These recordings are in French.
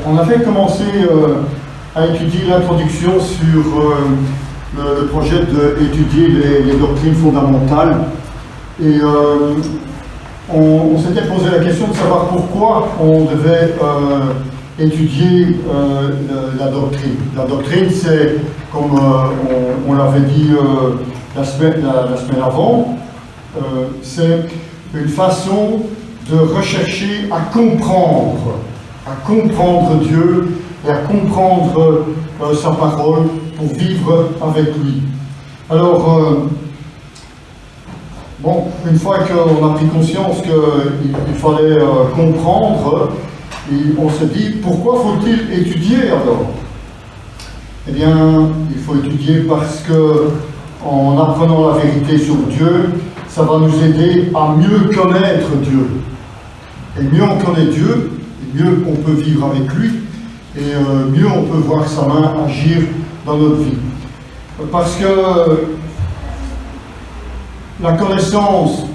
on avait commencé à étudier l'introduction sur le projet d'étudier les doctrines fondamentales. Et on s'était posé la question de savoir pourquoi on devait étudier la doctrine. La doctrine, c'est, comme on l'avait dit la semaine avant, c'est une façon de rechercher à comprendre Dieu et à comprendre sa parole pour vivre avec lui. Alors, bon, une fois qu'on a pris conscience qu'il fallait comprendre, et on se dit, pourquoi faut-il étudier alors? Eh bien, il faut étudier parce que, en apprenant la vérité sur Dieu, ça va nous aider à mieux connaître Dieu. Et mieux on connaît Dieu, et mieux on peut vivre avec lui, et mieux on peut voir sa main agir dans notre vie. Parce que la connaissance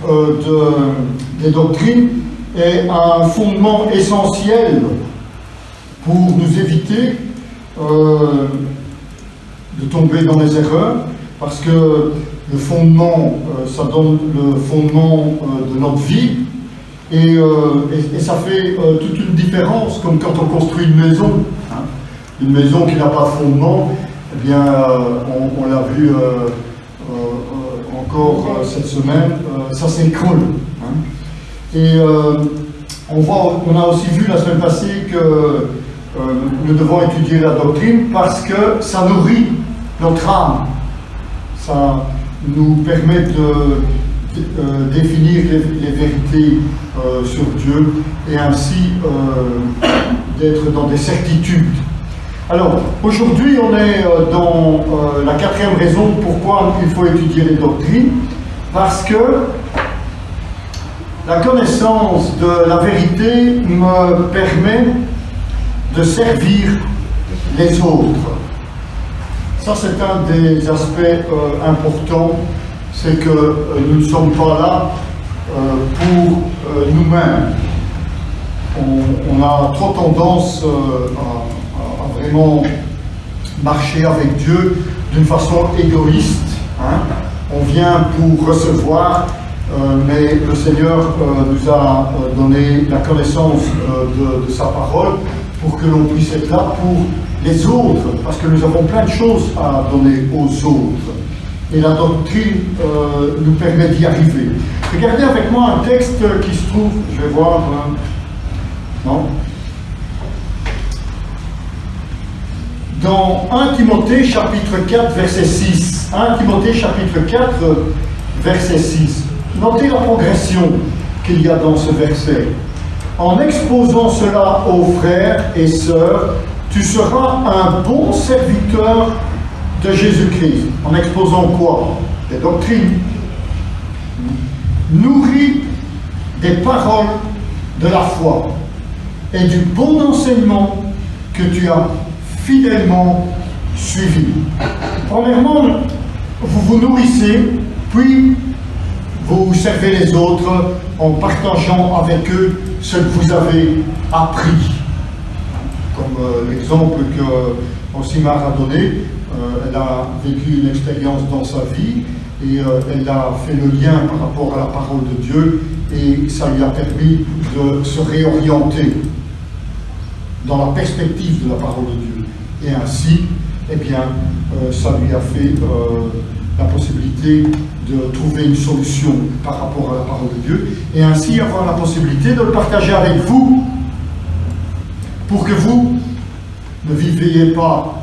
des doctrines est un fondement essentiel pour nous éviter de tomber dans les erreurs, parce que le fondement, ça donne le fondement de notre vie, et ça fait toute une différence, comme quand on construit une maison. Hein. Une maison qui n'a pas de fondement, eh bien, on l'a vu encore cette semaine, ça s'écroule. Hein. Et on a aussi vu la semaine passée que nous devons étudier la doctrine parce que ça nourrit notre âme. Ça nous permet de définir les vérités sur Dieu et ainsi d'être dans des certitudes. Alors, aujourd'hui, on est dans la quatrième raison pourquoi il faut étudier les doctrines, parce que la connaissance de la vérité me permet de servir les autres. Ça, c'est un des aspects importants, c'est que nous ne sommes pas là pour nous-mêmes. On a trop tendance à vraiment marcher avec Dieu d'une façon égoïste. Hein. On vient pour recevoir, mais le Seigneur nous a donné la connaissance de sa parole pour que l'on puisse être là pour les autres, parce que nous avons plein de choses à donner aux autres. Et la doctrine nous permet d'y arriver. Regardez avec moi un texte qui se trouve, je vais voir, non, dans 1 Timothée chapitre 4 verset 6. 1 Timothée chapitre 4 verset 6. Notez la progression qu'il y a dans ce verset. En exposant cela aux frères et sœurs, tu seras un bon serviteur de Jésus-Christ. En exposant quoi? Des doctrines. Nourri des paroles de la foi et du bon enseignement que tu as fidèlement suivi. Premièrement, vous vous nourrissez, puis vous servez les autres en partageant avec eux ce que vous avez appris. Comme l'exemple que Osimar a donné, elle a vécu une expérience dans sa vie et elle a fait le lien par rapport à la parole de Dieu et ça lui a permis de se réorienter dans la perspective de la parole de Dieu. Et ainsi, eh bien, ça lui a fait la possibilité de trouver une solution par rapport à la parole de Dieu et ainsi avoir la possibilité de le partager avec vous pour que vous ne viviez pas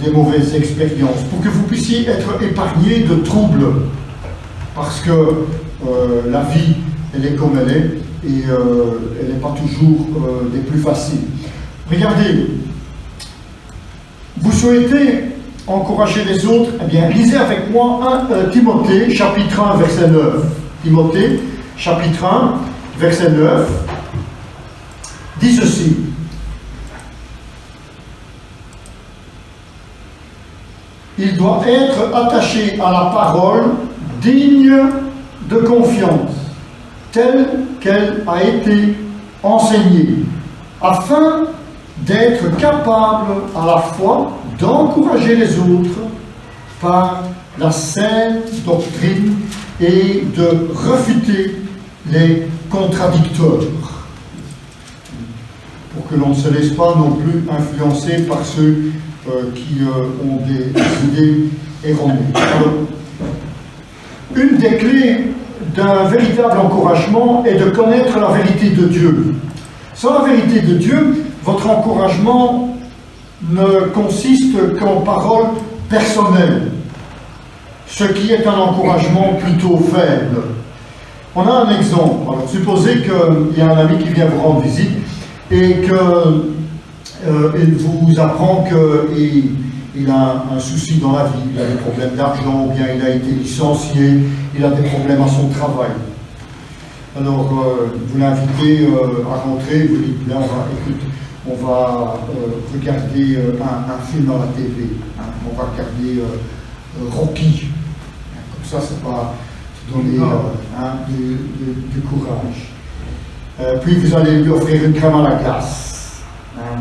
des mauvaises expériences, pour que vous puissiez être épargnés de troubles, parce que la vie, elle est comme elle est, et elle n'est pas toujours des plus faciles. Regardez, vous souhaitez encourager les autres, eh bien, lisez avec moi Timothée, chapitre 1, verset 9. Timothée, chapitre 1, verset 9, dit ceci. Il doit être attaché à la parole digne de confiance, telle qu'elle a été enseignée, afin d'être capable à la fois d'encourager les autres par la saine doctrine et de refuter les contradicteurs, pour que l'on ne se laisse pas non plus influencer par ceux qui ont des idées erronées. Alors, une des clés d'un véritable encouragement est de connaître la vérité de Dieu. Sans la vérité de Dieu, votre encouragement ne consiste qu'en paroles personnelles, ce qui est un encouragement plutôt faible. On a un exemple. Alors, supposez qu'il y a un ami qui vient vous rendre visite et qu'il vous apprend qu'il a un souci dans la vie, il a des problèmes d'argent, ou bien il a été licencié, il a des problèmes à son travail. Alors, vous l'invitez à rentrer, vous dites, là, on va regarder un film à la TV, hein, on va regarder Rocky. Comme ça va donner du courage. Puis vous allez lui offrir une crème à la glace. Hein,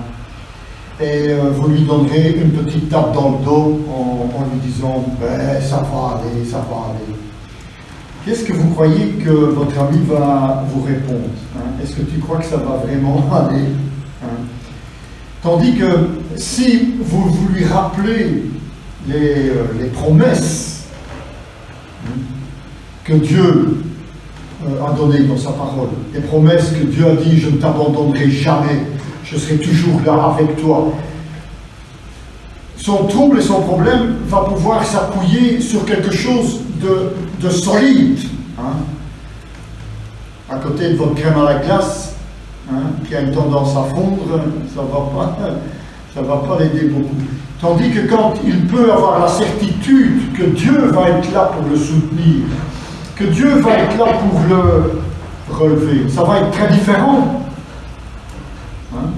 et vous lui donnerez une petite tape dans le dos en lui disant ben, ça va aller, ça va aller. Qu'est-ce que vous croyez que votre ami va vous répondre, hein? Est-ce que tu crois que ça va vraiment aller, hein? Tandis que si vous lui rappelez les promesses, hein, que Dieu a données dans sa parole, les promesses que Dieu a dit, je ne t'abandonnerai jamais, je serai toujours là avec toi. Son trouble et son problème va pouvoir s'appuyer sur quelque chose de solide, hein, à côté de votre crème à la glace, hein, qui a une tendance à fondre, ça va pas l'aider beaucoup. Tandis que quand il peut avoir la certitude que Dieu va être là pour le soutenir, que Dieu va être là pour le relever, ça va être très différent. Hein?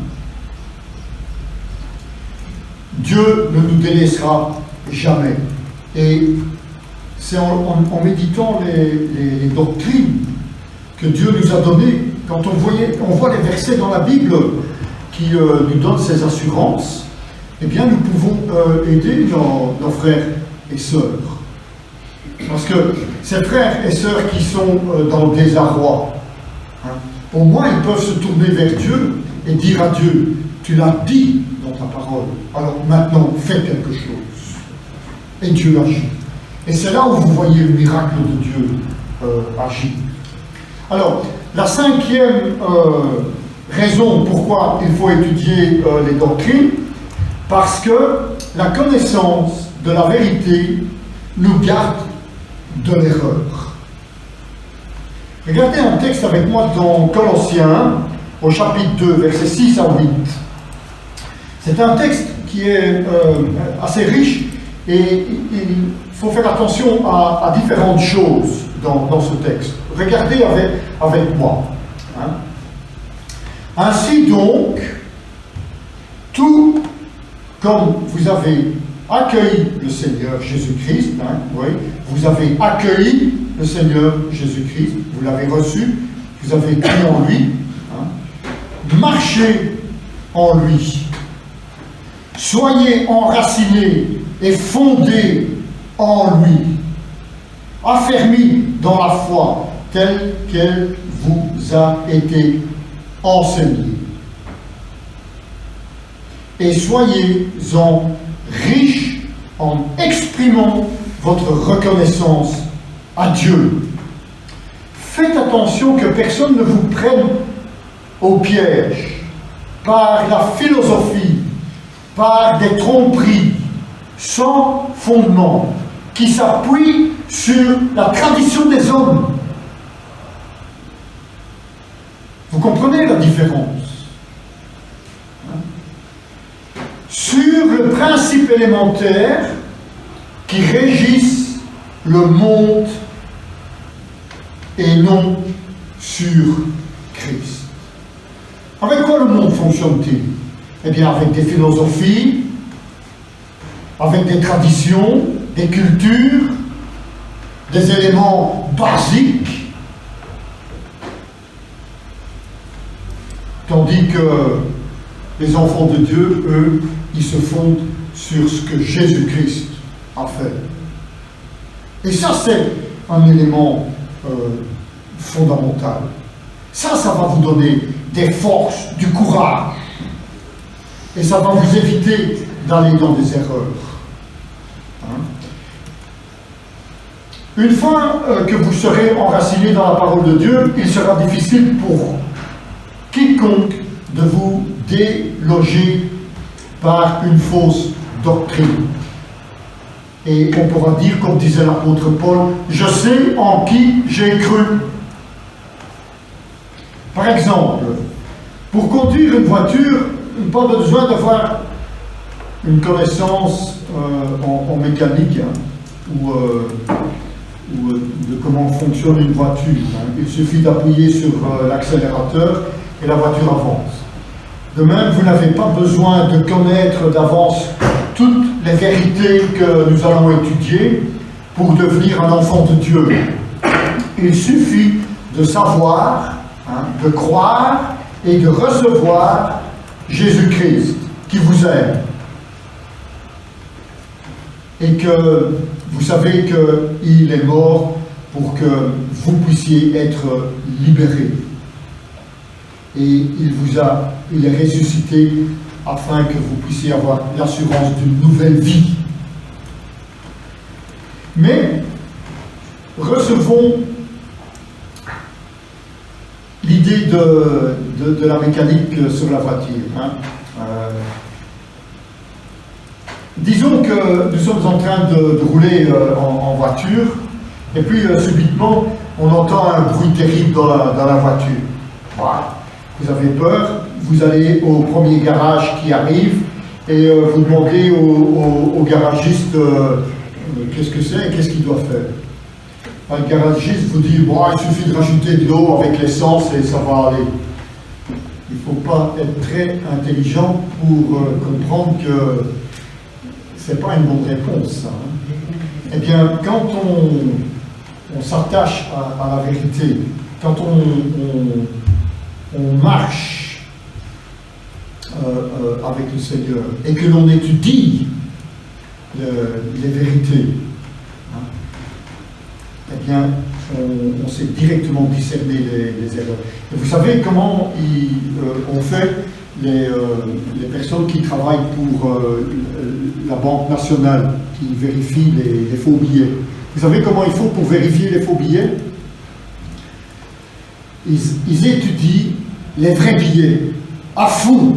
Dieu ne nous délaissera jamais. Et c'est en méditant les doctrines que Dieu nous a données, quand on voit les versets dans la Bible qui nous donnent ces assurances, eh bien nous pouvons aider nos frères et sœurs. Parce que ces frères et sœurs qui sont dans le désarroi, hein, au moins ils peuvent se tourner vers Dieu et dire à Dieu, tu l'as dit dans ta parole, alors maintenant fais quelque chose. Et Dieu agit. Et c'est là où vous voyez le miracle de Dieu agir. Alors, la cinquième raison pourquoi il faut étudier les doctrines, parce que la connaissance de la vérité nous garde de l'erreur. Regardez un texte avec moi dans Colossiens, au chapitre 2, versets 6 à 8. C'est un texte qui est assez riche et il faut faire attention à différentes choses dans ce texte. Regardez avec moi. Hein. Ainsi donc, tout comme vous avez accueilli le Seigneur Jésus-Christ, hein, oui, vous avez accueilli le Seigneur Jésus-Christ, vous l'avez reçu, vous avez cru en lui, hein, marchez en lui, soyez enracinés et fondés en lui, affermis dans la foi telle qu'elle vous a été enseignée. Et soyez-en riches en exprimant votre reconnaissance à Dieu. Faites attention que personne ne vous prenne au piège par la philosophie, par des tromperies sans fondement qui s'appuient sur la tradition des hommes. Vous comprenez la différence? Sur le principe élémentaire qui régisse le monde et non sur Christ. Avec quoi le monde fonctionne-t-il? Eh bien, avec des philosophies, avec des traditions, des cultures, des éléments basiques, tandis que Les enfants de Dieu, eux, ils se fondent sur ce que Jésus-Christ a fait. Et ça, c'est un élément fondamental. Ça va vous donner des forces, du courage. Et ça va vous éviter d'aller dans des erreurs. Hein? Une fois que vous serez enraciné dans la parole de Dieu, il sera difficile pour quiconque de vous déloger par une fausse doctrine. Et on pourra dire, comme disait l'apôtre Paul, « Je sais en qui j'ai cru ». Par exemple, pour conduire une voiture, pas besoin d'avoir une connaissance en mécanique ou de comment fonctionne une voiture. Il suffit d'appuyer sur l'accélérateur et la voiture avance. De même, vous n'avez pas besoin de connaître d'avance toutes les vérités que nous allons étudier pour devenir un enfant de Dieu. Il suffit de savoir, de croire et de recevoir Jésus-Christ qui vous aime. Et que vous savez qu'il est mort pour que vous puissiez être libérés. Et il est ressuscité afin que vous puissiez avoir l'assurance d'une nouvelle vie. Mais recevons l'idée de la mécanique sur la voiture. Disons que nous sommes en train de rouler en voiture, et puis subitement on entend un bruit terrible dans la voiture. Voilà. Vous avez peur, vous allez au premier garage qui arrive et vous demandez au garagiste qu'est-ce que c'est et qu'est-ce qu'il doit faire. Le garagiste vous dit bon, il suffit de rajouter de l'eau avec l'essence et ça va aller. Il ne faut pas être très intelligent pour comprendre que ce n'est pas une bonne réponse. Eh bien, quand on s'attache à la vérité, quand on marche avec le Seigneur et que l'on étudie les vérités, eh bien, on sait directement discerner les erreurs. Et vous savez comment on fait les personnes qui travaillent pour la Banque nationale, qui vérifient les faux billets. Vous savez comment il faut pour vérifier les faux billets? Ils étudient les vrais billets à fond.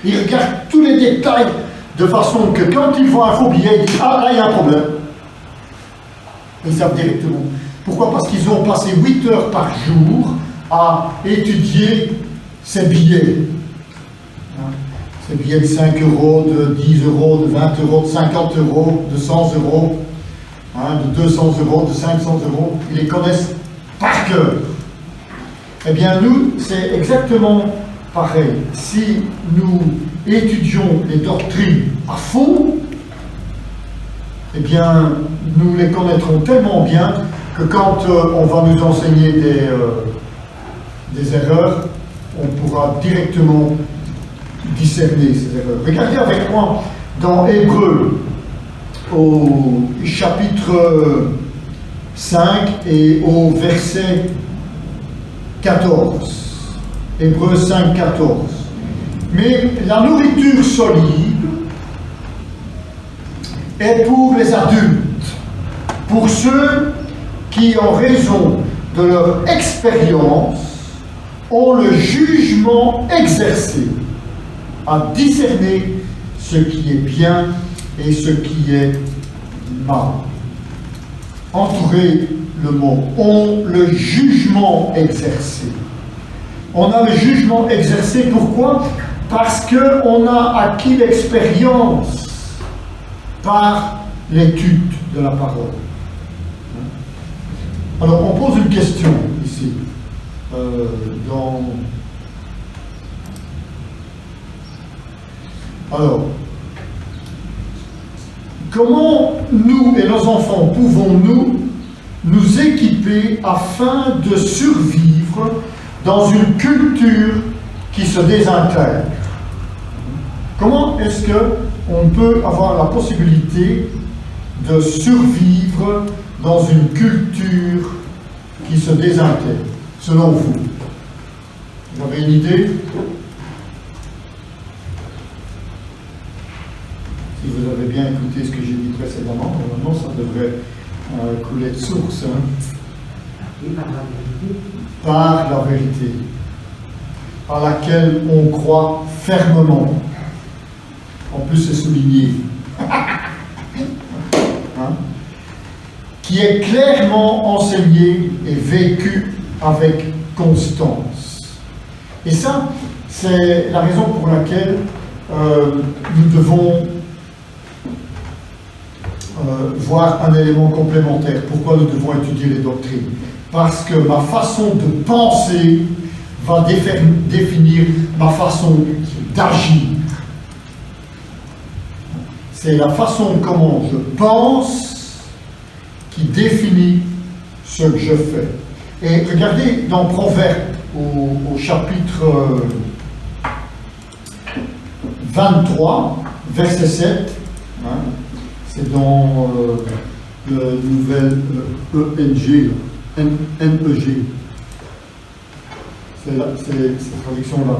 Ils regardent tous les détails de façon que quand ils voient un faux billet, ils disent « Ah, là, il y a un problème ». Ils savent directement. Pourquoi? Parce qu'ils ont passé 8 heures par jour à étudier ces billets. Ces billets de 5 euros, de 10 euros, de 20 euros, de 50 euros, de 100 euros, de 200 euros, de 500 euros. Ils les connaissent par cœur. Eh bien, nous, c'est exactement pareil. Si nous étudions les doctrines à fond, eh bien, nous les connaîtrons tellement bien que quand on va nous enseigner des erreurs, on pourra directement discerner ces erreurs. Regardez avec moi dans Hébreux, au chapitre 5 et au verset 14. Hébreux 5, 14. Mais la nourriture solide est pour les adultes, pour ceux qui, en raison de leur expérience, ont le jugement exercé à discerner ce qui est bien et ce qui est mal. Entourez le mot « ont le jugement exercé ». On a le jugement exercé, pourquoi? Parce qu'on a acquis l'expérience par l'étude de la parole. Alors, on pose une question ici. Alors, comment nous et nos enfants pouvons-nous nous équiper afin de survivre dans une culture qui se désintègre? Comment est-ce qu'on peut avoir la possibilité de survivre dans une culture qui se désintègre, selon vous? Vous avez une idée? Si vous avez bien écouté ce que j'ai dit précédemment, normalement ça devrait couler de source. Hein? Par la vérité, à laquelle on croit fermement. En plus, c'est souligné. Hein? Qui est clairement enseigné et vécu avec constance. Et ça, c'est la raison pour laquelle nous devons voir un élément complémentaire. Pourquoi nous devons étudier les doctrines? Parce que ma façon de penser va définir ma façon d'agir. C'est la façon comment je pense qui définit ce que je fais. Et regardez dans Proverbes, au chapitre 23, verset 7, hein, c'est dans le nouvel ENG, NEG. C'est cette traduction-là.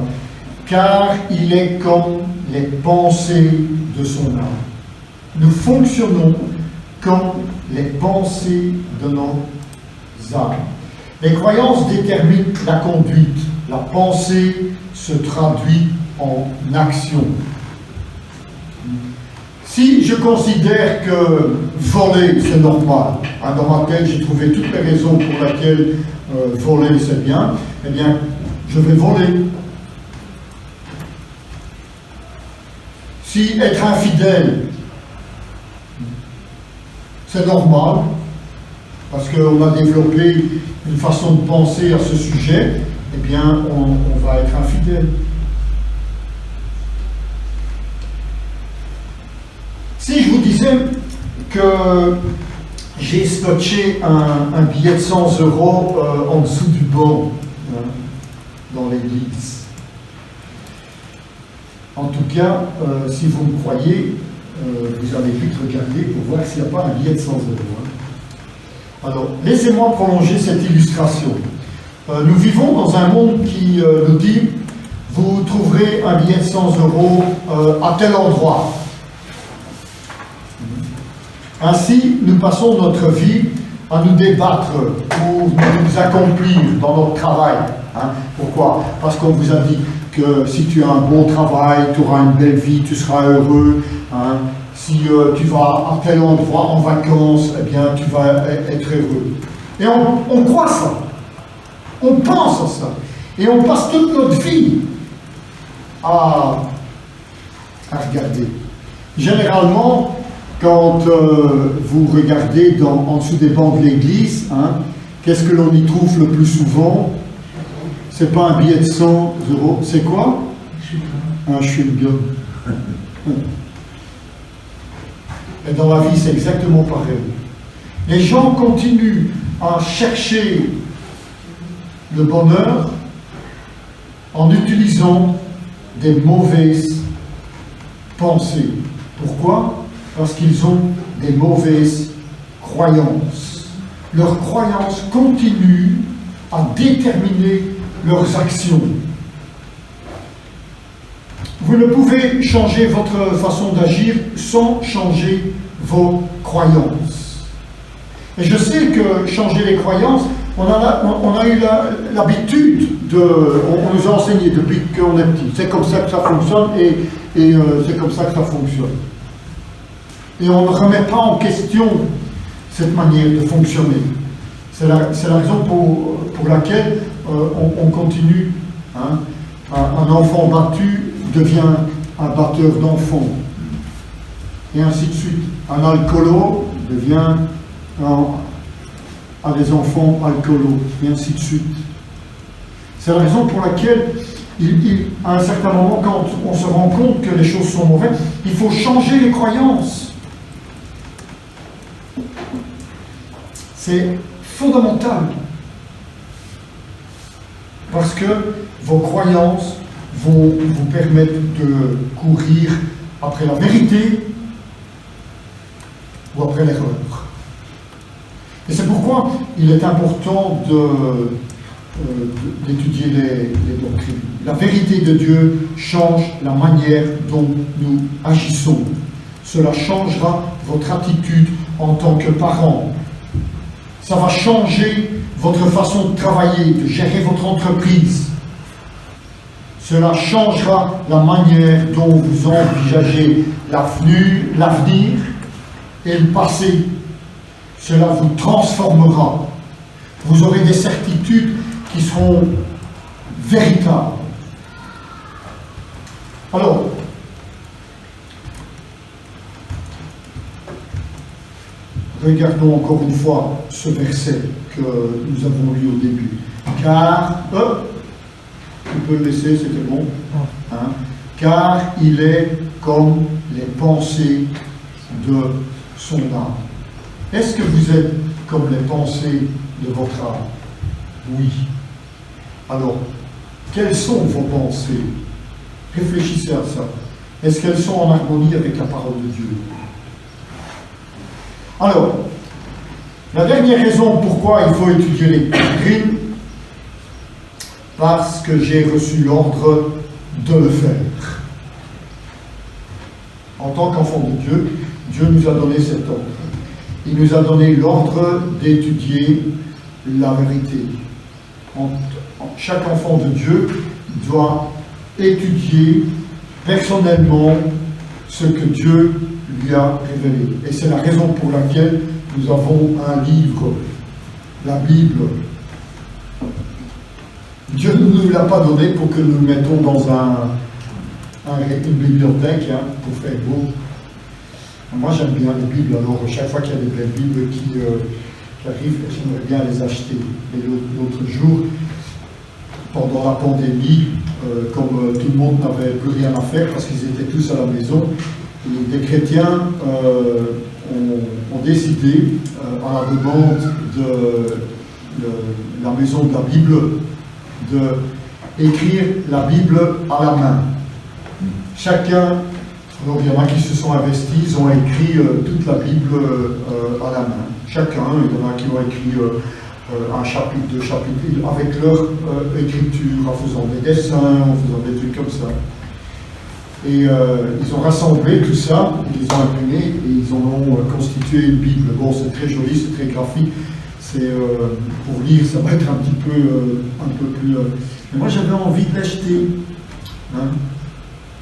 Car il est comme les pensées de son âme. Nous fonctionnons comme les pensées de nos âmes. Les croyances déterminent la conduite. La pensée se traduit en action. Si je considère que voler c'est normal, hein, dans ma tête j'ai trouvé toutes les raisons pour lesquelles voler c'est bien, eh bien je vais voler. Si être infidèle c'est normal, parce qu'on a développé une façon de penser à ce sujet, eh bien on va être infidèle. Si je vous disais que j'ai scotché un billet de 100 € en dessous du banc, hein, dans l'église, en tout cas, si vous me croyez, vous allez vite regarder pour voir s'il n'y a pas un billet de 100 €. Hein. Alors, laissez-moi prolonger cette illustration. Nous vivons dans un monde qui nous dit, vous trouverez un billet de 100 € à tel endroit. Ainsi, nous passons notre vie à nous débattre pour nous accomplir dans notre travail. Hein. Pourquoi? Parce qu'on vous a dit que si tu as un bon travail, tu auras une belle vie, tu seras heureux. Hein. Si tu vas à tel endroit en vacances, eh bien, tu vas être heureux. Et on croit ça. On pense à ça. Et on passe toute notre vie à regarder. Généralement, quand vous regardez en dessous des bancs de l'église, hein, qu'est-ce que l'on y trouve le plus souvent? C'est pas un billet de 100 €, c'est quoi? Un chewing-gum. Et dans la vie, c'est exactement pareil. Les gens continuent à chercher le bonheur en utilisant des mauvaises pensées. Pourquoi? Parce qu'ils ont des mauvaises croyances. Leurs croyances continuent à déterminer leurs actions. Vous ne pouvez changer votre façon d'agir sans changer vos croyances. Et je sais que changer les croyances, on a eu l'habitude on nous a enseigné depuis qu'on est petit. C'est comme ça que ça fonctionne et c'est comme ça que ça fonctionne. Et on ne remet pas en question cette manière de fonctionner. C'est la raison pour laquelle on continue. Hein. Un enfant battu devient un batteur d'enfants. Et ainsi de suite. Un alcoolo devient à des enfants alcoolos. Et ainsi de suite. C'est la raison pour laquelle, à un certain moment, quand on se rend compte que les choses sont mauvaises, il faut changer les croyances. C'est fondamental. Parce que vos croyances vont vous permettre de courir après la vérité ou après l'erreur. Et c'est pourquoi il est important d'étudier les doctrines. La vérité de Dieu change la manière dont nous agissons. Cela changera votre attitude en tant que parent. Ça va changer votre façon de travailler, de gérer votre entreprise. Cela changera la manière dont vous envisagez l'avenir et le passé. Cela vous transformera. Vous aurez des certitudes qui seront véritables. Alors, regardons encore une fois ce verset que nous avons lu au début. Car, tu peux le laisser, c'était bon. Hein? Car il est comme les pensées de son âme. Est-ce que vous êtes comme les pensées de votre âme? Oui. Alors, quelles sont vos pensées? Réfléchissez à ça. Est-ce qu'elles sont en harmonie avec la parole de Dieu? Alors, la dernière raison pourquoi il faut étudier les doctrines, parce que j'ai reçu l'ordre de le faire. En tant qu'enfant de Dieu, Dieu nous a donné cet ordre. Il nous a donné l'ordre d'étudier la vérité. Chaque enfant de Dieu doit étudier personnellement ce que Dieu lui a révélé. Et c'est la raison pour laquelle nous avons un livre, la Bible. Dieu ne nous l'a pas donné pour que nous le mettons dans une bibliothèque pour faire beau. Moi j'aime bien les Bibles, alors chaque fois qu'il y a des belles Bibles qui arrivent, j'aimerais bien les acheter. Et l'autre jour, pendant la pandémie, comme tout le monde n'avait plus rien à faire parce qu'ils étaient tous à la maison, des chrétiens ont décidé, à la demande de la maison de la Bible, d'écrire la Bible à la main. Chacun, alors il y en a qui se sont investis, ils ont écrit toute la Bible à la main. Chacun, il y en a qui ont écrit un chapitre, deux chapitres, avec leur écriture, en faisant des dessins, en faisant des trucs comme ça. Et ils ont rassemblé tout ça, ils les ont imprimés et ils en ont constitué une Bible. Bon, c'est très joli, c'est très graphique. C'est pour lire, ça va être un peu plus. Mais moi, j'avais envie de l'acheter. Hein.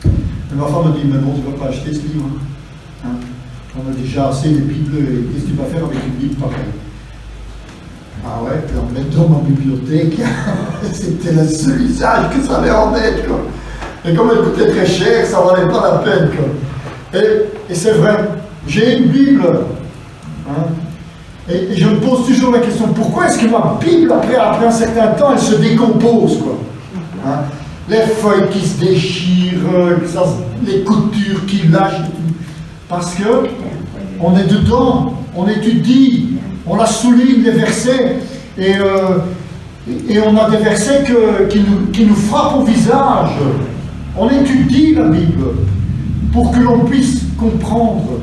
Et ma femme m'a dit, mais non, tu ne vas pas acheter ce livre. Hein. On a déjà assez de Bibles, et qu'est-ce que tu vas faire avec une Bible pareille? Ah ouais, puis en mettre dans ma bibliothèque, c'était le seul usage que ça allait en être, quoi. Et comme elle coûtait très cher, ça ne valait pas la peine, quoi. Et c'est vrai, j'ai une Bible. Hein. Et je me pose toujours la question, pourquoi est-ce que ma Bible, après un certain temps, elle se décompose, quoi, hein? Les feuilles qui se déchirent, les coutures qui lâchent, parce que on est dedans, on étudie, on la souligne les versets, et on a des versets qui nous frappent au visage. On étudie la Bible pour que l'on puisse comprendre.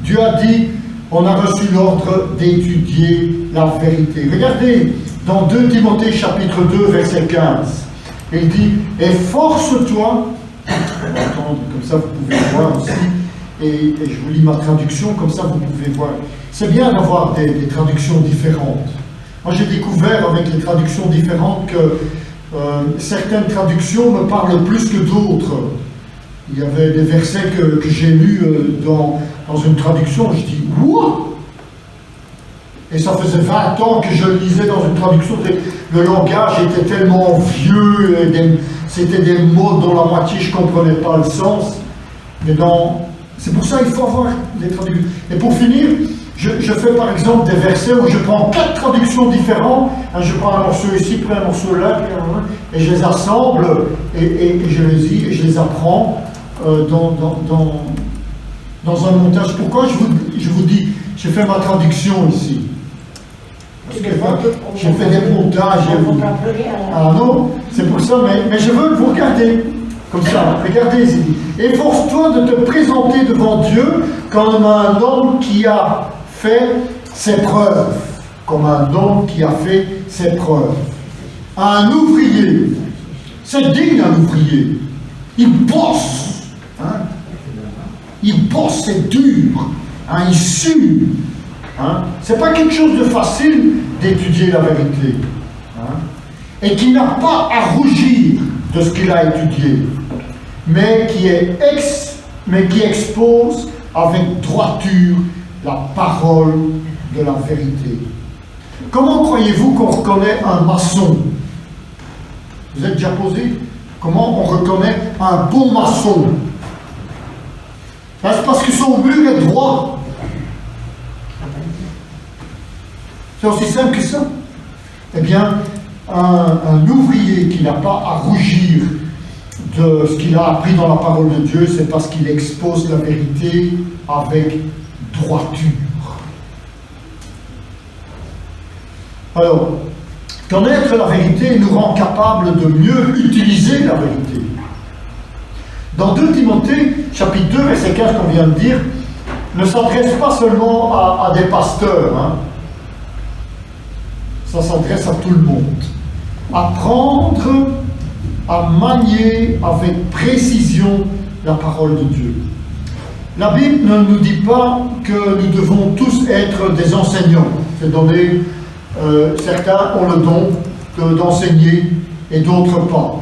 Dieu a dit, on a reçu l'ordre d'étudier la vérité. Regardez, dans 2 Timothée chapitre 2, verset 15, il dit, efforce-toi, comme ça vous pouvez voir aussi, et je vous lis ma traduction, comme ça vous pouvez voir. C'est bien d'avoir des traductions différentes. Moi j'ai découvert avec les traductions différentes que certaines traductions me parlent plus que d'autres. Il y avait des versets que j'ai lus dans une traduction, je dis « Ouah !» Et ça faisait 20 ans que je lisais dans une traduction, le langage était tellement vieux, c'était des mots dont la moitié je ne comprenais pas le sens. Mais c'est pour ça qu'il faut avoir des traductions. Et pour finir, je fais par exemple des versets où je prends 4 traductions différentes, je prends un morceau ici, puis un morceau là, et je les assemble, et je les lis, et je les apprends dans un montage. Pourquoi je vous dis, je fais ma traduction ici? Parce que j'ai fait des montages. Ah non, c'est pour ça, mais je veux que vous regarder. Comme ça, regardez ici. Efforce-toi de te présenter devant Dieu comme un homme qui a fait ses preuves. Comme un homme qui a fait ses preuves. Un ouvrier. C'est digne d'un ouvrier. Il bosse. Hein? Il bosse, c'est dur. Hein? Il sue. Hein? C'est pas quelque chose de facile d'étudier la vérité. Hein? Et qui n'a pas à rougir de ce qu'il a étudié. Mais qui expose avec droiture la parole de la vérité. Comment croyez-vous qu'on reconnaît un maçon? Vous êtes déjà posé? Comment on reconnaît un bon maçon? C'est parce que son mur est droit. C'est aussi simple que ça. Eh bien, un ouvrier qui n'a pas à rougir de ce qu'il a appris dans la parole de Dieu, c'est parce qu'il expose la vérité avec droiture. Alors, connaître la vérité nous rend capable de mieux utiliser la vérité. Dans 2 Timothée, chapitre 2, verset 15 qu'on vient de dire, ne s'adresse pas seulement à des pasteurs, hein. Ça s'adresse à tout le monde. Apprendre à manier avec précision la parole de Dieu. La Bible ne nous dit pas que nous devons tous être des enseignants. C'est donné, certains ont le don d'enseigner et d'autres pas.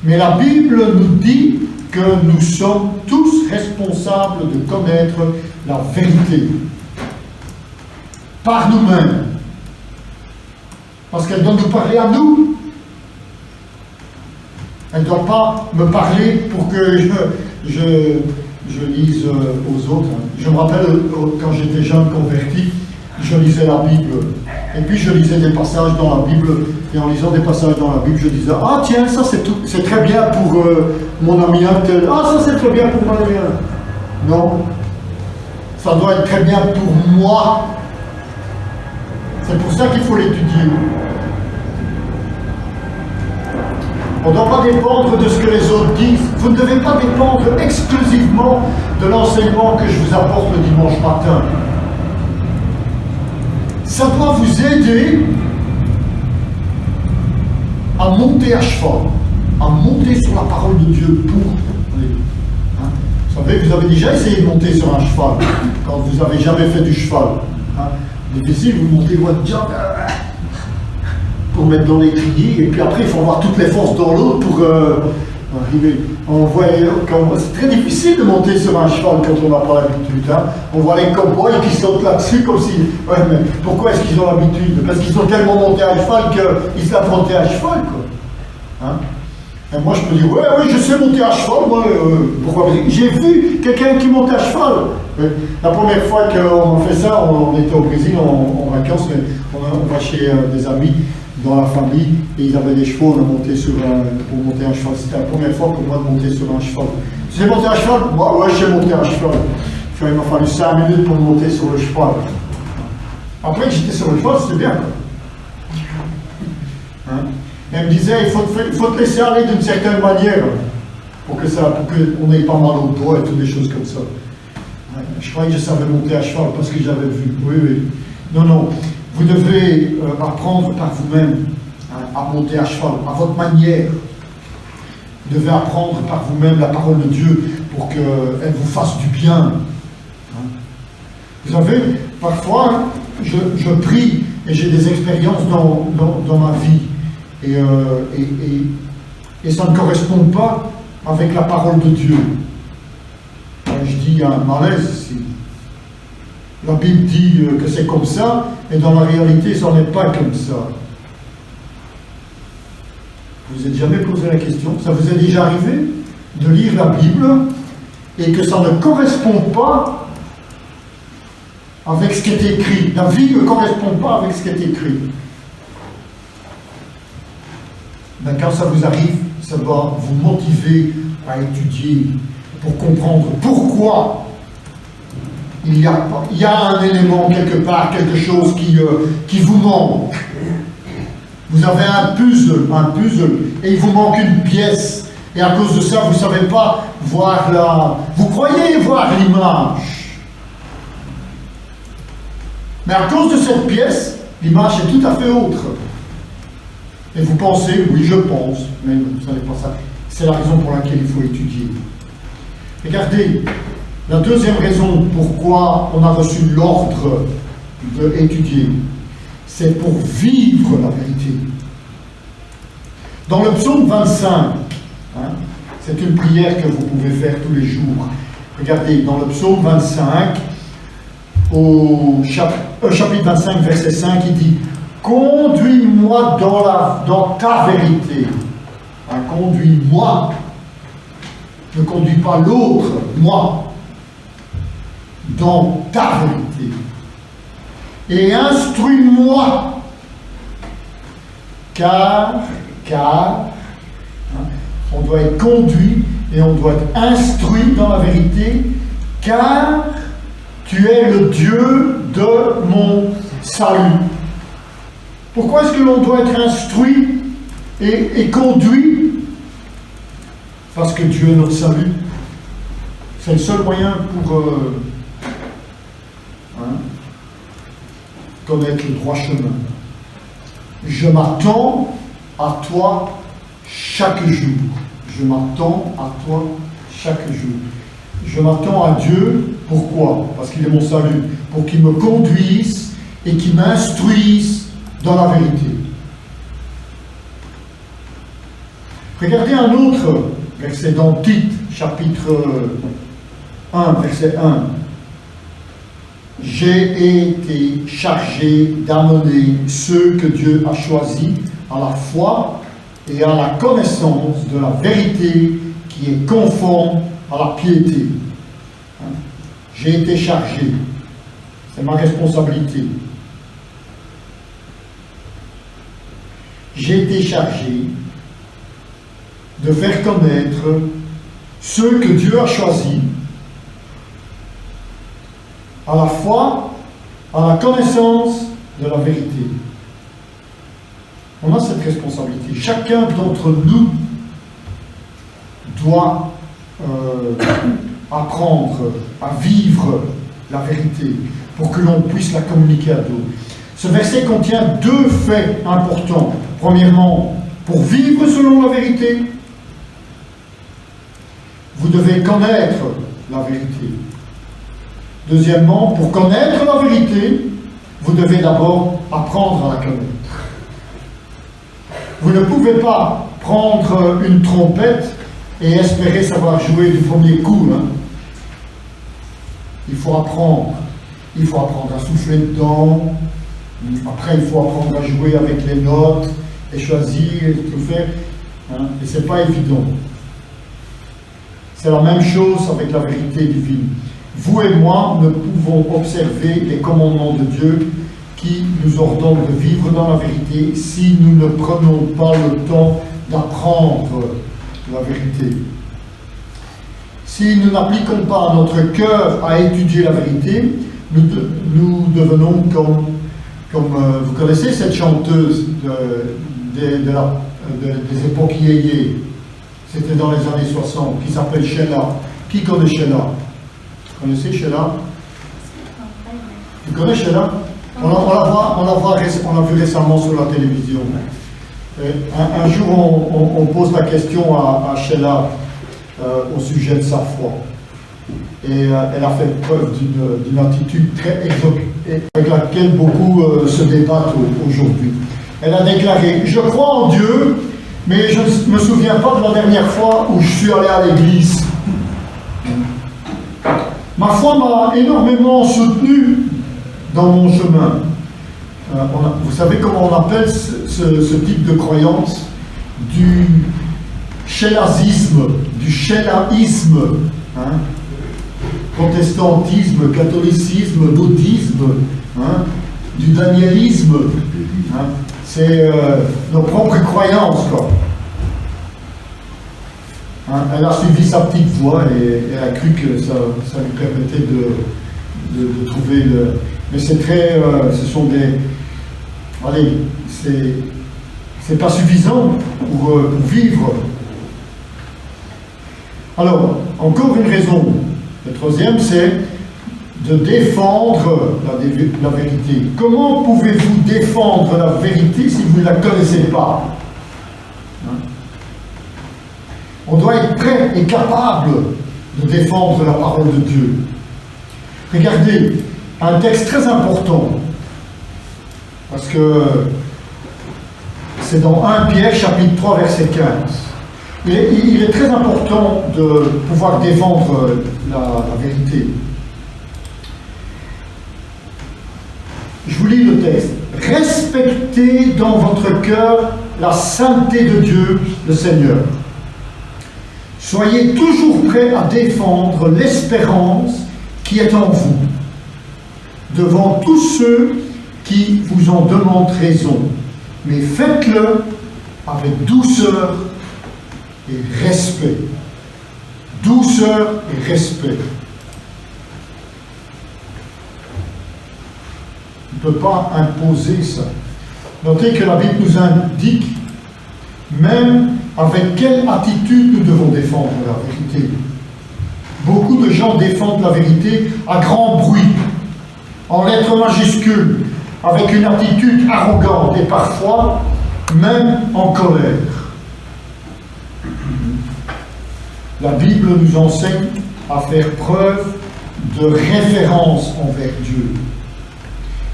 Mais la Bible nous dit que nous sommes tous responsables de connaître la vérité par nous-mêmes. Parce qu'elle doit nous parler à nous. Elle ne doit pas me parler pour que je lise aux autres. Je me rappelle quand j'étais jeune converti, je lisais la Bible. Et puis je lisais des passages dans la Bible. Et en lisant des passages dans la Bible, je disais, ah tiens, ça c'est très bien pour mon ami un tel. Ah ça c'est très bien pour mon ami un. Non. Ça doit être très bien pour moi. C'est pour ça qu'il faut l'étudier. On ne doit pas dépendre de ce que les autres disent. Vous ne devez pas dépendre exclusivement de l'enseignement que je vous apporte le dimanche matin. Ça doit vous aider à monter à cheval, à monter sur la parole de Dieu pour... Hein? Vous savez, vous avez déjà essayé de monter sur un cheval, quand vous n'avez jamais fait du cheval. Hein? Difficile, vous montez votre jambe pour mettre dans l'étrier, et puis après il faut avoir toutes les forces dans l'autre pour arriver. On voit, c'est très difficile de monter sur un cheval quand on n'a pas l'habitude. Hein. On voit les cow-boys qui sautent là-dessus comme si... Ouais, mais pourquoi est-ce qu'ils ont l'habitude? Parce qu'ils sont tellement montés à cheval qu'ils se la monter à cheval, quoi. Hein? Et moi je peux dire, ouais, je sais monter à cheval, moi, pourquoi? J'ai vu quelqu'un qui monte à cheval. La première fois qu'on a fait ça, on était au Brésil en vacances, mais on va chez des amis dans la famille, et ils avaient des chevaux, on a monté pour monter un cheval. C'était la première fois pour moi de monter sur un cheval. Tu sais monter à cheval? Moi, ouais, je sais monter à cheval. Il m'a fallu 5 minutes pour monter sur le cheval. Après que j'étais sur le cheval, c'était bien. Hein? Et elle me disait, il faut te laisser aller d'une certaine manière pour qu'on n'ait pas mal au doigt et toutes des choses comme ça. Je croyais que je savais monter à cheval parce que j'avais vu. Oui. Non. Vous devez apprendre par vous-même à monter à cheval, à votre manière. Vous devez apprendre par vous-même la parole de Dieu pour qu'elle vous fasse du bien. Vous savez, parfois, je prie et j'ai des expériences dans ma vie. Et ça ne correspond pas avec la parole de Dieu. Je dis, il y a un malaise ici. La Bible dit que c'est comme ça, et dans la réalité, ça n'est pas comme ça. Vous vous êtes jamais posé la question? Ça vous est déjà arrivé de lire la Bible et que ça ne correspond pas avec ce qui est écrit? La vie ne correspond pas avec ce qui est écrit. Ben, quand ça vous arrive, ça doit vous motiver à étudier pour comprendre pourquoi il y a un élément quelque part, quelque chose qui vous manque. Vous avez un puzzle, et il vous manque une pièce. Et à cause de ça, vous ne savez pas voir vous croyez voir l'image. Mais à cause de cette pièce, l'image est tout à fait autre. Et vous pensez, oui, je pense, mais vous ne savez pas ça. C'est la raison pour laquelle il faut étudier. Regardez, la deuxième raison pourquoi on a reçu l'ordre d'étudier, c'est pour vivre la vérité. Dans le psaume 25, c'est une prière que vous pouvez faire tous les jours. Regardez, dans le psaume 25, au chapitre 25, verset 5, il dit « Conduis-moi dans ta vérité. » Conduis-moi. Ne conduis pas l'autre, moi. Dans ta vérité. Et instruis-moi. Car, on doit être conduit et on doit être instruit dans la vérité, car tu es le Dieu de mon salut. Pourquoi est-ce que l'on doit être instruit et conduit? Parce que Dieu est notre salut. C'est le seul moyen pour connaître le droit chemin. Je m'attends à toi chaque jour. Je m'attends à toi chaque jour. Je m'attends à Dieu. Pourquoi? Parce qu'il est mon salut. Pour qu'il me conduise et qu'il m'instruise dans la vérité. Regardez un autre verset dans Tite, chapitre 1, verset 1. J'ai été chargé d'amener ceux que Dieu a choisis à la foi et à la connaissance de la vérité qui est conforme à la piété. J'ai été chargé. C'est ma responsabilité. J'ai été chargé de faire connaître ceux que Dieu a choisis à la foi, à la connaissance de la vérité. On a cette responsabilité. Chacun d'entre nous doit apprendre à vivre la vérité pour que l'on puisse la communiquer à d'autres. Ce verset contient deux faits importants. Premièrement, pour vivre selon la vérité, vous devez connaître la vérité. Deuxièmement, pour connaître la vérité, vous devez d'abord apprendre à la connaître. Vous ne pouvez pas prendre une trompette et espérer savoir jouer du premier coup. Il faut apprendre. Il faut apprendre à souffler dedans. Après, il faut apprendre à jouer avec les notes et choisir et tout faire. Et ce n'est pas évident. C'est la même chose avec la vérité divine. Vous et moi ne pouvons observer les commandements de Dieu qui nous ordonnent de vivre dans la vérité si nous ne prenons pas le temps d'apprendre la vérité. Si nous n'appliquons pas notre cœur à étudier la vérité, nous devenons comme vous connaissez cette chanteuse des époques yéyé, c'était dans les années 60, qui s'appelle Sheila. Qui connaît Sheila? Vous connaissez Sheila? Tu connais Sheila? On l'a vu récemment sur la télévision. Un jour, on pose la question à Sheila au sujet de sa foi. Et elle a fait preuve d'une attitude très exotique, avec laquelle beaucoup se débattent aujourd'hui. Elle a déclaré « Je crois en Dieu, mais je ne me souviens pas de la dernière fois où je suis allé à l'église. » Ma foi m'a énormément soutenu dans mon chemin. Vous savez comment on appelle ce type de croyance? Du chélasisme, du chélaïsme, protestantisme, catholicisme, bouddhisme, du danielisme. C'est nos propres croyances, quoi. Elle a suivi sa petite voie et elle a cru que ça lui permettait de trouver le... Mais c'est très... ce sont des... Allez, c'est pas suffisant pour vivre. Alors, encore une raison. Le troisième, c'est de défendre la vérité. Comment pouvez-vous défendre la vérité si vous ne la connaissez pas? On doit être prêt et capable de défendre la parole de Dieu. Regardez, un texte très important, parce que c'est dans 1 Pierre, chapitre 3, verset 15. Il est très important de pouvoir défendre la vérité. Je vous lis le texte. Respectez dans votre cœur la sainteté de Dieu, le Seigneur. Soyez toujours prêts à défendre l'espérance qui est en vous, devant tous ceux qui vous en demandent raison. Mais faites-le avec douceur et respect. Douceur et respect. On ne peut pas imposer ça. Notez que la Bible nous indique même avec quelle attitude nous devons défendre la vérité. Beaucoup de gens défendent la vérité à grand bruit, en lettres majuscules, avec une attitude arrogante et parfois même en colère. La Bible nous enseigne à faire preuve de révérence envers Dieu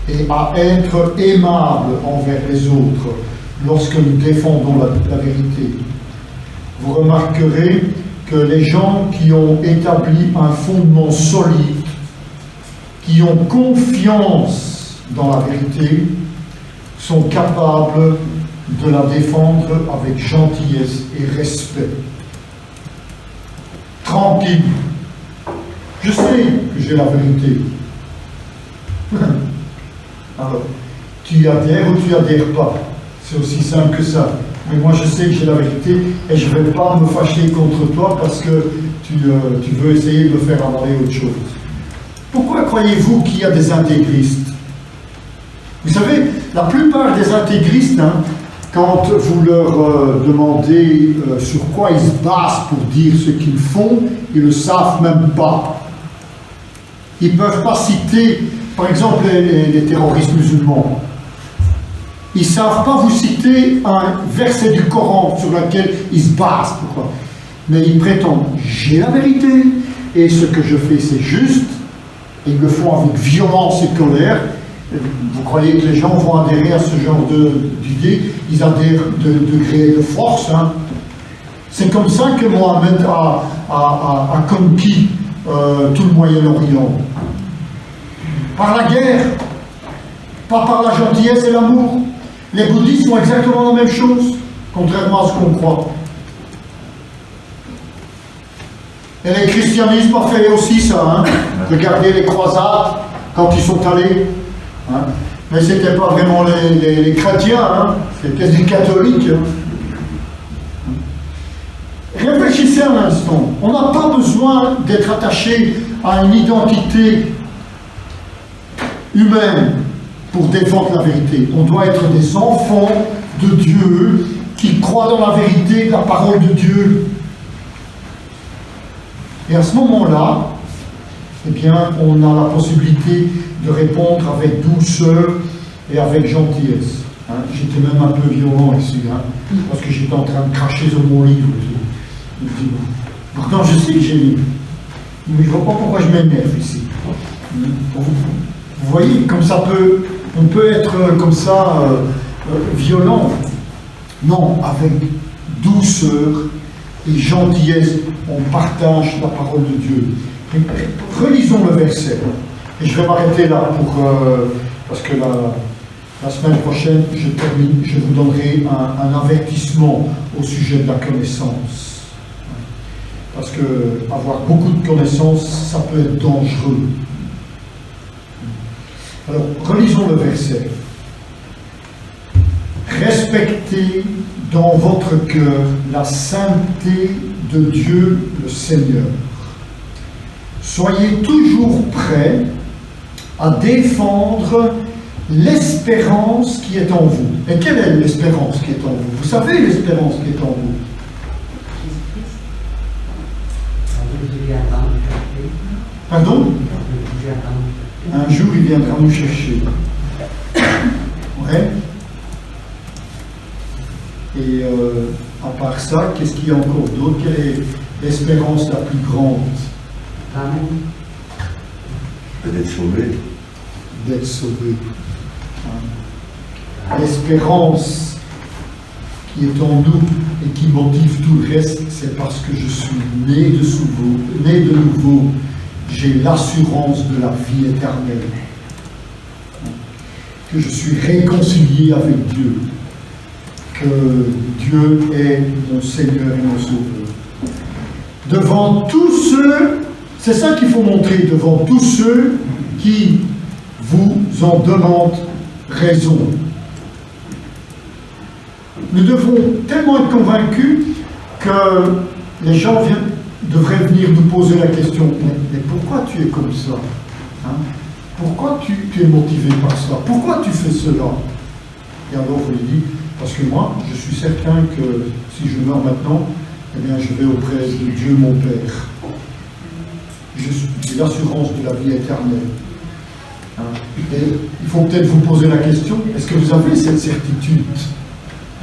et à être aimable envers les autres lorsque nous défendons la vérité. Vous remarquerez que les gens qui ont établi un fondement solide, qui ont confiance dans la vérité, sont capables de la défendre avec gentillesse et respect. Tranquille. Je sais que j'ai la vérité. Alors, tu y adhères ou tu n'y adhères pas. C'est aussi simple que ça. Mais moi, je sais que j'ai la vérité et je ne vais pas me fâcher contre toi parce que tu veux essayer de me faire avaler autre chose. Pourquoi croyez-vous qu'il y a des intégristes? Vous savez, la plupart des intégristes, quand vous leur demandez sur quoi ils se basent pour dire ce qu'ils font, ils ne le savent même pas. Ils ne peuvent pas citer, par exemple, les terroristes musulmans. Ils ne savent pas vous citer un verset du Coran sur lequel ils se basent. Pourquoi? Mais ils prétendent, j'ai la vérité, et ce que je fais c'est juste, et ils le font avec violence et colère. Vous croyez que les gens vont adhérer à ce genre d'idée? Ils adhèrent de gré de force. C'est comme ça que Mohammed a conquis tout le Moyen-Orient. Par la guerre, pas par la gentillesse et l'amour. Les bouddhistes font exactement la même chose, contrairement à ce qu'on croit. Et le christianisme a fait aussi ça. Regardez les croisades, quand ils sont allés. Mais ce n'était pas vraiment les chrétiens, c'était des catholiques. Réfléchissez un instant. On n'a pas besoin d'être attaché à une identité humaine pour défendre la vérité. On doit être des enfants de Dieu qui croient dans la vérité de la parole de Dieu. Et à ce moment-là, eh bien, on a la possibilité de répondre avec douceur et avec gentillesse. J'étais même un peu violent ici, parce que j'étais en train de cracher sur mon livre. Pourtant, je sais que j'ai mis. Mais je ne vois pas pourquoi je m'énerve ici. Vous voyez, comme ça on peut être comme ça violent. Non, avec douceur et gentillesse, on partage la parole de Dieu. Relisons le verset. Et je vais m'arrêter là parce que la semaine prochaine, je vous donnerai un avertissement au sujet de la connaissance. Parce que avoir beaucoup de connaissances, ça peut être dangereux. Alors, relisons le verset. Respectez dans votre cœur la sainteté de Dieu le Seigneur. Soyez toujours prêts à défendre l'espérance qui est en vous. Et quelle est l'espérance qui est en vous? Vous savez l'espérance qui est en vous? Pardon? Un jour, il viendra nous chercher. Ouais. Et à part ça, qu'est-ce qu'il y a encore d'autre? Quelle est l'espérance la plus grande? D'être sauvé. D'être sauvé. L'espérance qui est en nous et qui motive tout le reste, c'est parce que je suis né de nouveau. J'ai l'assurance de la vie éternelle. Que je suis réconcilié avec Dieu. Que Dieu est mon Seigneur et mon Sauveur. Devant tous ceux, c'est ça qu'il faut montrer, devant tous ceux qui vous en demandent raison. Nous devons tellement être convaincus que les gens devraient venir nous poser la question, mais pourquoi tu es comme ça, hein? Pourquoi tu es motivé par ça? Pourquoi tu fais cela? Et alors on lui dit, parce que moi, je suis certain que si je meurs maintenant, eh bien, je vais auprès de Dieu mon Père. J'ai l'assurance de la vie éternelle. Hein? Et il faut peut-être vous poser la question, est-ce que vous avez cette certitude?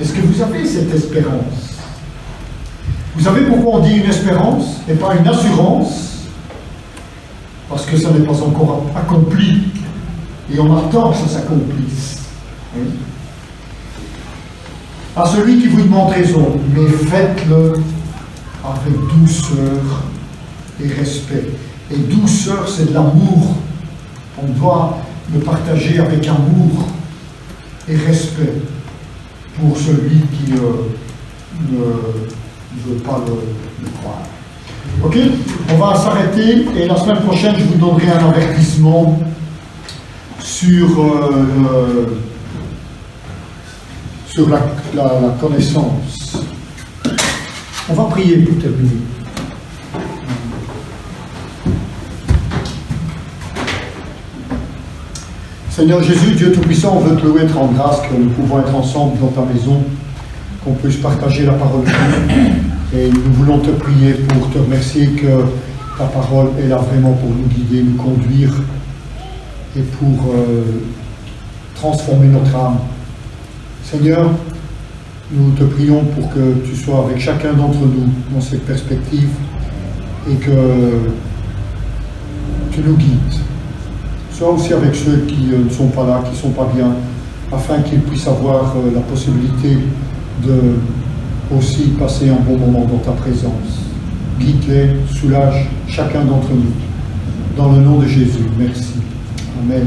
Est-ce que vous avez cette espérance? Vous savez pourquoi on dit une espérance et pas une assurance? Parce que ça n'est pas encore accompli. Et on attend que ça s'accomplisse. Oui. À celui qui vous demande raison, mais faites-le avec douceur et respect. Et douceur, c'est de l'amour. On doit le partager avec amour et respect pour celui qui ne veut pas le croire. Ok? On va s'arrêter et la semaine prochaine, je vous donnerai un avertissement sur la connaissance. On va prier pour terminer. Seigneur Jésus, Dieu Tout-Puissant, on veut te louer, te rendre grâce que nous pouvons être ensemble dans ta maison, qu'on puisse partager la parole de Dieu. Et nous voulons te prier pour te remercier que ta parole est là vraiment pour nous guider, nous conduire et pour transformer notre âme. Seigneur, nous te prions pour que tu sois avec chacun d'entre nous dans cette perspective et que tu nous guides. Sois aussi avec ceux qui ne sont pas là, qui ne sont pas bien, afin qu'ils puissent avoir la possibilité de aussi passer un bon moment dans ta présence. Guide-les, soulage chacun d'entre nous. Dans le nom de Jésus, merci. Amen.